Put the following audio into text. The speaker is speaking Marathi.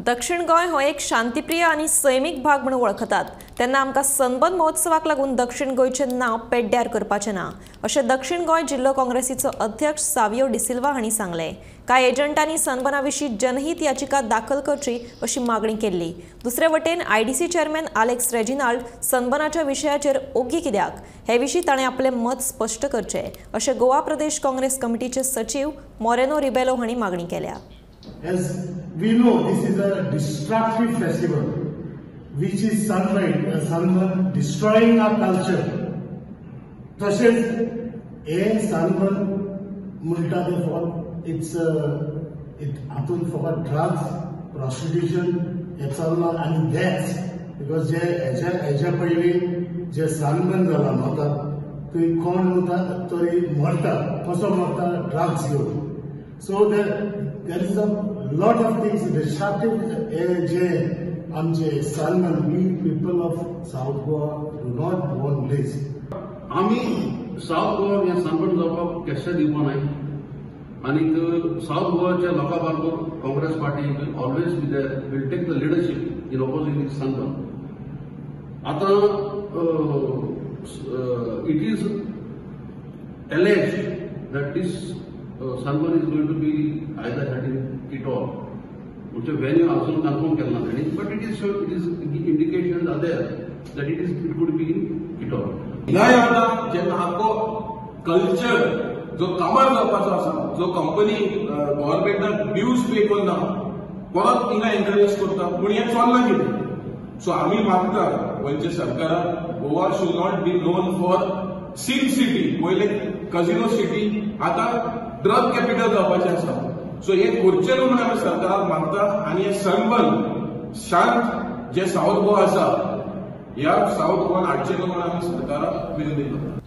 दक्षिण गोंय हो एक शांतीप्रिय आणि सैमीक भाग म्हणून वळखतात तेन्ना आमकां सनबर्न महोत्सवाक लागून दक्षिण गोंयचें नांव पेड्ड्यार करपाचें ना अशें दक्षिण गोंय जिल्लो काँग्रेसीचो अध्यक्ष सावियो डिसिल्वा हांणी सांगलें। कांय एजंटांनी सनबर्ना विशीं जनहीत याचिका दाखल करची अशी मागणी केल्ली। दुसरे वटेन आयडीसी चेअरमॅन आलेक्स रेजिनाल्ड सनबर्नाच्या विशयाचेर ओगी कित्याक हे विशीं ताणें आपलें मत स्पश्ट करचें अशें गोवा प्रदेश काँग्रेस कमिटीचे सचिव मोरेनो रिबेलो हांणी मागणी केल्या। As we know, this is a destructive festival, which is sunburn destroying our culture. तसेच हे sunburn म्हणटा ते हातून फकत ड्रग्स, prostitution हे चल्ला आनी deaths, because हेच्या पयलीं जे sunburn जाला म्हाका थंय कोण वता तरी मरता, कसो मरता ड्रग्स घेवन. So there is a lot of things destructive जे आमचे sunburn we people of South Goa do not want this. आम्ही साउथ गोवा या सनबर्न जावपाक केशे दिवपा नाय आनी साउथ गोवाच्या लोकां बरोबर Congress party will always be there, will take the leadership in opposing this sunburn. आता it is alleged that this sunburn is going to be either heading it all. Which venue also confirm केला नाही, but it is indications are there that it could be it all. ह्या यादा जेन्ना हाको कल्चर जो कामार जावपाचो आसा, जो कंपनी गव्हर्नमेंटाक ड्यूज पे करना, परत हिंगा एनकरेज करता, पूण हें चल्लां कितें? सो आमी मागता गोंयच्या सरकाराक Goa should not be known for sin city, पयले कजिनो सिटी, आता ड्रग कॅपिटल जावपाचें आसा. सो हे करचें न्हू म्हणून आमी सरकाराक मागता आनी हे सनबर्न शांत जे साउथ गोवा आसा ह्या साउथ गोवान हाडचें न्हू म्हणून आमी सरकाराक विनंती करता.